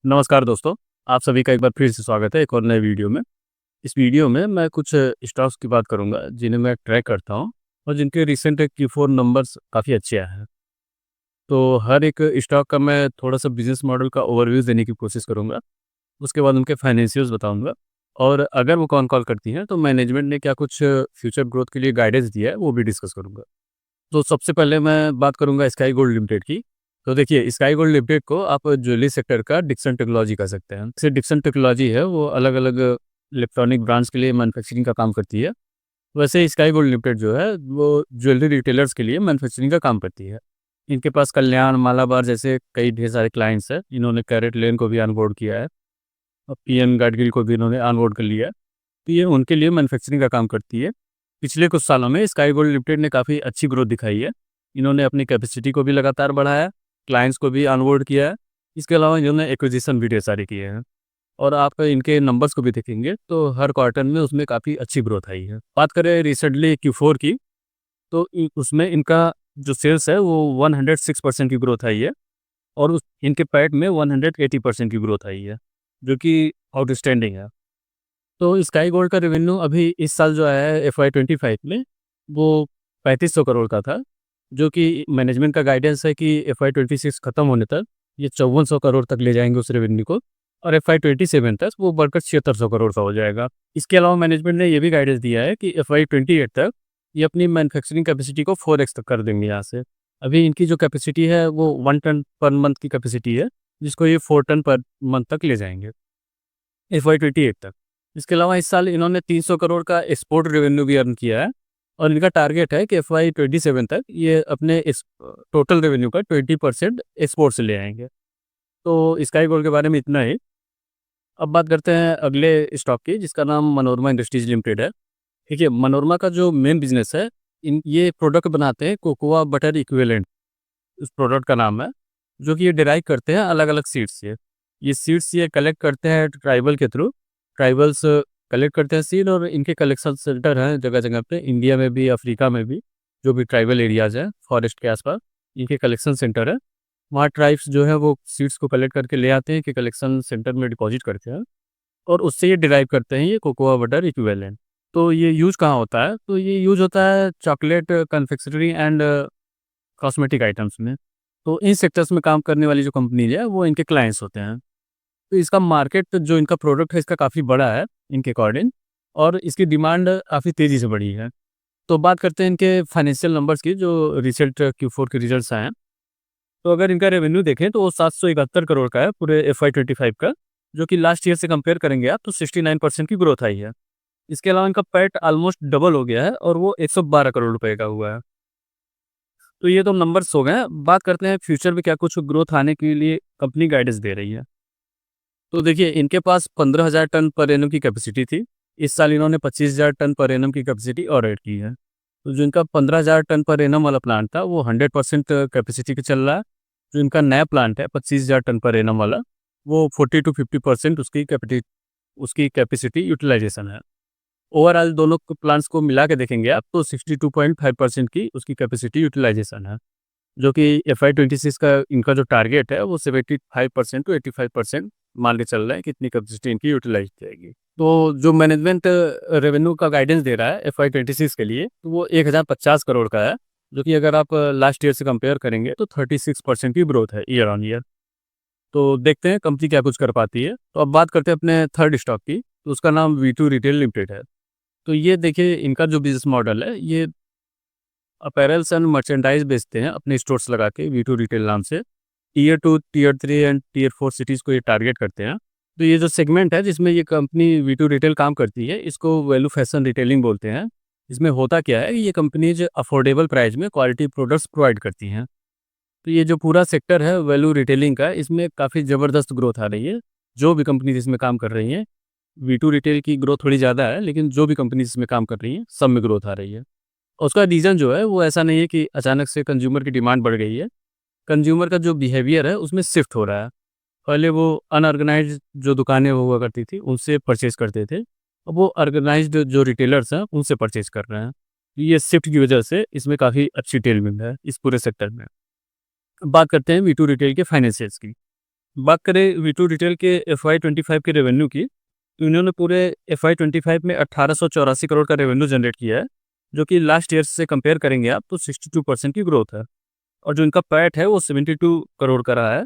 नमस्कार दोस्तों, आप सभी का एक बार फिर से स्वागत है एक और नए वीडियो में। इस वीडियो में मैं कुछ स्टॉक्स की बात करूंगा जिन्हें मैं ट्रैक करता हूं और जिनके रिसेंट Q4 नंबर्स काफ़ी अच्छे आए हैं। तो हर एक स्टॉक का मैं थोड़ा-सा बिज़नेस मॉडल का ओवरव्यू देने की कोशिश करूंगा। उसके बाद उनके फाइनेंशियल्स बताऊंगा और अगर वो कॉल करती हैं तो मैनेजमेंट ने क्या कुछ फ्यूचर ग्रोथ के लिए गाइडेंस दिया है, वो भी डिस्कस करूंगा। तो सबसे पहले मैं बात करूंगा स्काई गोल्ड लिमिटेड की। तो देखिए स्काई गोल्ड लिमिटेड को आप ज्वेलरी सेक्टर का डिक्सन टेक्नोलॉजी कह सकते हैं। जैसे डिक्सन टेक्नोलॉजी है वो अलग-अलग इलेक्ट्रॉनिक ब्रांड्स के लिए मैन्युफैक्चरिंग का काम करती है। वैसे स्काई गोल्ड लिमिटेड जो है वो ज्वेलरी रिटेलर्स के लिए मैन्युफैक्चरिंग का काम करती है। इनके पास कल्याण, मालाबार जैसे कई ढेर सारे क्लाइंट्स हैं। इन्होंने कैरेट लेन को भी ऑनबोर्ड किया है और पीएन गाडगिल को भी इन्होंने ऑनबोर्ड कर लिया है। तो ये उनके लिए मैन्युफैक्चरिंग का काम करती है। पिछले कुछ सालों में स्काई गोल्ड लिमिटेड ने काफ़ी अच्छी ग्रोथ दिखाई है। इन्होंने अपनी कैपेसिटी को भी लगातार बढ़ाया, क्लाइंट्स को भी ऑनबोर्ड किया है। इसके अलावा इन्होंने एक्विजिशन भी ढेर सारे किए हैं और आप इनके नंबर्स को भी देखेंगे तो हर क्वार्टर में उसमें काफ़ी अच्छी ग्रोथ आई है। बात करें रिसेंटली Q4 की, तो उसमें इनका जो सेल्स है वो 106% की ग्रोथ आई है और इनके पैट में 180% की ग्रोथ आई है, जो कि आउटस्टैंडिंग है। तो स्काई गोल्ड का रेवेन्यू अभी इस साल जो आया है FY25 में, वो 3500 करोड़ का था, जो कि मैनेजमेंट का गाइडेंस है कि FY26 खत्म होने तक ये 5400 करोड़ तक ले जाएँगे उस रेवेन्यू को और FY27 तक वो बढ़कर 7600 करोड़ का हो जाएगा। इसके अलावा मैनेजमेंट ने ये भी गाइडेंस दिया है कि FY28 तक ये अपनी मैन्युफैक्चरिंग कैपेसिटी को 4x तक कर देंगे यहाँ से। अभी इनकी जो कैपेसिटी है वो 1 टन पर मंथ की कैपेसिटी है, जिसको ये 4 टन पर मंथ तक ले जाएँगे, FY28 तक। इसके अलावा इस साल इन्होंने 300 करोड़ का एक्सपोर्ट रेवेन्यू भी अर्न किया है और इनका टारगेट है कि FY27 तक ये अपने इस टोटल रेवेन्यू का 20% एक्सपोर्ट से ले आएँगे। तो स्काई गोल्ड के बारे में इतना ही। अब बात करते हैं अगले स्टॉक की, जिसका नाम मनोरमा इंडस्ट्रीज़ लिमिटेड है। देखिए मनोरमा का जो मेन बिज़नेस है, इन ये प्रोडक्ट बनाते हैं कोकोआ बटर इक्विवेलेंट, उस प्रोडक्ट का नाम है, जो कि ये डिराइव करते हैं अलग-अलग सीड्स से। ये सीड्स ये कलेक्ट करते हैं ट्राइबल के थ्रू, ट्राइबल्स कलेक्ट करते हैं सीड और इनके कलेक्शन सेंटर हैं जगह-जगह पे, इंडिया में भी, अफ्रीका में भी, जो भी ट्राइबल एरियाज़ हैं फॉरेस्ट के आस-पास, इनके कलेक्शन सेंटर है। वहाँ ट्राइब्स जो है वो सीड्स को कलेक्ट करके ले आते हैं कि कलेक्शन सेंटर में डिपॉज़िट करते हैं और उससे ये डिराइव करते हैं ये कोकोआ बटर इक्विवेलेंट। तो ये यूज़ कहाँ होता है? तो ये यूज़ होता है chocolate, confectionery and cosmetic items में। तो इन सेक्टर्स में काम करने वाली जो कंपनीज़ है वो इनके क्लाइंट्स होते हैं। तो इसका मार्केट जो इनका प्रोडक्ट है इसका काफ़ी बड़ा है इनके अकॉर्डिंग और इसकी डिमांड काफ़ी तेज़ी से बढ़ी है। तो बात करते हैं इनके फाइनेंशियल नंबर्स की जो रिसेंट Q4 के रिजल्ट्स आए हैं। तो अगर इनका रेवेन्यू देखें तो वो 771 करोड़ का है पूरे FY25 का, जो कि लास्ट ईयर से कंपेयर करेंगे आप तो 69% की ग्रोथ आई है। इसके अलावा इनका पैट ऑलमोस्ट डबल हो गया है और वो 112 करोड़ रुपए का हुआ है। तो ये तो नंबर्स हो गए। बात करते हैं फ्यूचर में क्या कुछ ग्रोथ आने के लिए कंपनी गाइडेंस दे रही है। तो देखिए इनके पास 15,000 टन पर एनम की कैपेसिटी थी। इस साल इन्होंने 25,000 टन पर एनम की कैपेसिटी और ऐड की है। तो जो इनका 15,000 टन पर एनम वाला प्लांट था वो 100% कैपेसिटी पे चल रहा है। जो इनका नया प्लांट है 25,000 टन पर एनम वाला, वो 40 टू 50% उसकी कैपेसिटी यूटिलाइजेशन है। ओवरऑल दोनों प्लांट्स को मिला के देखेंगे आप तो 62.5% की उसकी कैपेसिटी यूटिलाइजेशन है। जो कि FY26 का इनका जो टारगेट है वो 75% टू 85% मान के चल रहे हैं कि इतनी कैपेसिटी इनकी यूटिलाइज जाएगी। तो जो मैनेजमेंट रेवेन्यू का गाइडेंस दे रहा है FY26 के लिए, तो वो 1050 करोड़ का है, जो कि अगर आप लास्ट ईयर से कंपेयर करेंगे तो 36% की ग्रोथ है ईयर ऑन ईयर। तो देखते हैं कंपनी क्या कुछ कर पाती है। तो अब बात करते हैं अपने थर्ड स्टॉक की, तो उसका नाम V2 रिटेल लिमिटेड है। तो ये देखिए इनका जो बिज़नेस मॉडल है, ये अपैरल्स एंड मर्चेंडाइज़ बेचते हैं अपने स्टोर्स लगा के V2 रिटेल नाम से। Tier 2, tier 3 and tier 4 cities को ये टारगेट करते हैं। तो ये जो सेगमेंट है जिसमें ये कंपनी V2 रिटेल काम करती है, इसको वैल्यू फैशन रिटेलिंग बोलते हैं। इसमें होता क्या है, ये कंपनीज़ अफोर्डेबल प्राइस में क्वालिटी प्रोडक्ट्स प्रोवाइड करती हैं। तो ये जो पूरा सेक्टर है वैल्यू रिटेलिंग का, इसमें काफ़ी ज़बरदस्त ग्रोथ आ रही है। जो भी कंपनीज़ इसमें काम कर रही हैं, V2 रिटेल की ग्रोथ थोड़ी ज़्यादा है, लेकिन जो भी कंपनीज़ इसमें काम कर रही हैं, सब में ग्रोथ आ रही है। उसका रीज़न जो है वो ऐसा नहीं है कि अचानक से कंज्यूमर की डिमांड बढ़ गई है। कंज्यूमर का जो बिहेवियर है उसमें शिफ्ट हो रहा है। पहले वो अनऑर्गेनाइज़्ड जो दुकानें हुआ करती थी उनसे परचेज़ करते थे। अब वो ऑर्गेनाइज़्ड जो रिटेलर्स हैं उनसे परचेज़ कर रहे हैं। ये शिफ्ट की वजह से इसमें काफ़ी अच्छी टेलविंड है इस पूरे सेक्टर में। अब बात करते हैं V2 रिटेल के फाइनेंशियल्स की। बात करें वी टू रिटेल के FY25 के रेवेन्यू की, तो इन्होंने पूरे FY25 में 1884 करोड़ का रेवेन्यू जनरेट किया है, जो कि लास्ट ईयर से कंपेयर करेंगे आप तो 62% की ग्रोथ है। और जो इनका पैट है वो 72 करोड़ का रहा है,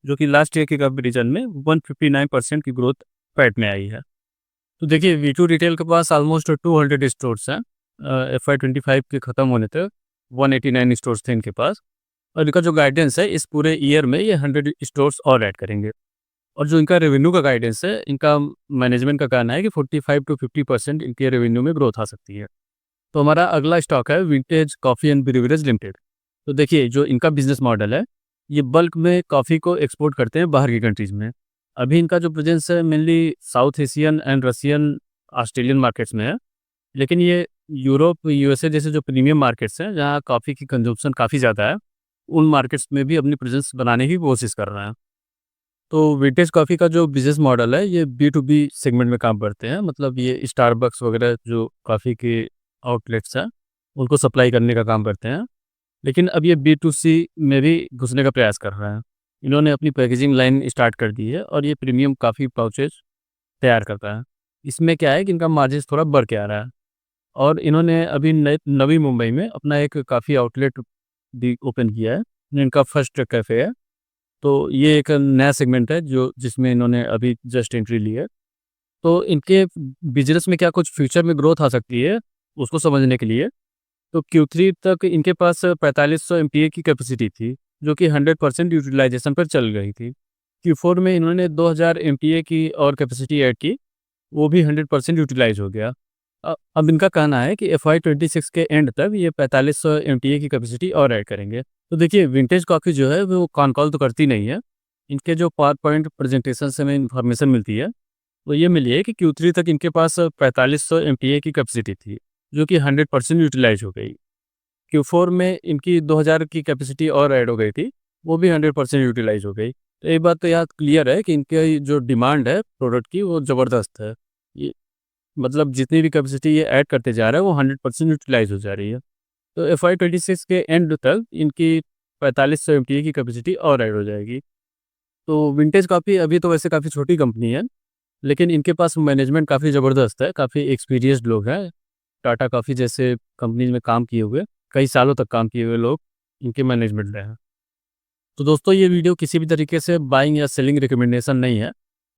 जो कि लास्ट ईयर के कंपेरिजन में 159% की ग्रोथ पैट में आई है। तो देखिए वी टू रिटेल के पास ऑलमोस्ट 200 स्टोर्स हैं। FY25 के ख़त्म होने तक 189 स्टोर्स थे इनके पास, और इनका जो गाइडेंस है इस पूरे ईयर में ये 100 स्टोर्स और ऐड करेंगे। और जो इनका रेवेन्यू का गाइडेंस है, इनका मैनेजमेंट का कहना है कि 45 टू 50% इनके रेवेन्यू में ग्रोथ आ सकती है। तो हमारा अगला स्टॉक है विंटेज कॉफ़ी एंड ब्रीवरेज लिमिटेड। तो देखिए जो इनका बिजनेस मॉडल है, ये बल्क में कॉफ़ी को एक्सपोर्ट करते हैं बाहर की कंट्रीज़ में। अभी इनका जो प्रेजेंस है mainly south Asian and Russian, Australian markets में है। लेकिन ये यूरोप, यूएसए जैसे जो प्रीमियम मार्केट्स हैं, जहाँ कॉफ़ी की कंजम्पशन काफ़ी ज़्यादा है, उन मार्केट्स में भी अपनी प्रेजेंस बनाने की कोशिश कर रहे हैं। तो विंटेज कॉफ़ी का जो बिज़नेस मॉडल है, ये बी टू बी सेगमेंट में काम करते हैं। मतलब ये स्टारबक्स वगैरह जो कॉफ़ी के आउटलेट्स हैं, उनको सप्लाई करने का काम करते हैं। लेकिन अब ये बी टू सी में भी घुसने का प्रयास कर रहे हैं। इन्होंने अपनी पैकेजिंग लाइन स्टार्ट कर दी है और ये प्रीमियम कॉफ़ी पाउचेज़ तैयार करता है। इसमें क्या है कि इनका मार्जिन्स थोड़ा बढ़ के आ रहा है। और इन्होंने अभी नवी मुंबई में अपना एक कॉफ़ी आउटलेट भी ओपन किया है, जो इनका फर्स्ट कैफ़े है। तो ये एक नया सेगमेंट है जो जिसमें इन्होंने अभी जस्ट एंट्री ली है। तो इनके बिज़नेस में क्या कुछ फ्यूचर में ग्रोथ आ सकती है, उसको समझने के लिए तो Q3 तक इनके पास 4500 एमपीए की कैपेसिटी थी, जो कि 100% यूटिलाइज़ेशन पर चल रही थी। Q4 में इन्होंने 2000 एमपीए की और कैपेसिटी ऐड की, वो भी 100% यूटिलाइज़ हो गया। अब इनका कहना है कि FY26 के एंड तक ये 4500 एमटीए की कैपेसिटी और ऐड करेंगे। तो देखिए विंटेज कॉफ़ी जो है वो कॉन कॉल तो करती नहीं है। इनके जो पावर पॉइंट प्रेजेंटेशन से हमें इन्फॉर्मेशन मिलती है, वो ये मिली है कि Q3 तक इनके पास 4500 एमटीए की कैपेसिटी थी, जो कि 100% यूटिलाइज़ हो गई। Q4 में इनकी 2000 की कैपेसिटी और ऐड हो गई थी, वो भी 100% यूटिलाइज़ हो गई। तो एक बात तो यहाँ क्लियर है कि इनकी जो डिमांड है प्रोडक्ट की वो ज़बरदस्त है। ये मतलब जितनी भी कैपेसिटी ये ऐड करते जा रहा है वो 100% यूटिलाइज़ हो जा रही है। तो FY26 के एंड तक इनकी 4500 एमटीए की कैपेसिटी और ऐड हो जाएगी। तो विंटेज कॉफ़ी अभी तो वैसे काफ़ी छोटी कंपनी है, लेकिन इनके पास मैनेजमेंट काफ़ी ज़बरदस्त है, काफ़ी एक्सपीरियंस्ड लोग हैं। टाटा कॉफ़ी जैसे कंपनीज़ में काम किए हुए, कई सालों तक काम किए हुए लोग इनके मैनेजमेंट में हैं। तो दोस्तों ये वीडियो किसी भी तरीके से बाइंग या सेलिंग रिकमेंडेशन नहीं है,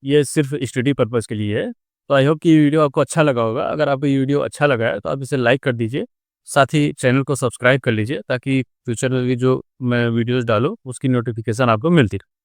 ये सिर्फ स्टडी पर्पज़ के लिए है। तो आई होप कि ये वीडियो आपको अच्छा लगा होगा। अगर आपको ये वीडियो अच्छा लगा है तो आप इसे लाइक कर दीजिए, साथ ही चैनल को सब्सक्राइब कर लीजिए ताकि फ्यूचर में भी जो मैं वीडियोज़ डालूँ उसकी नोटिफिकेशन आपको मिलती रहे।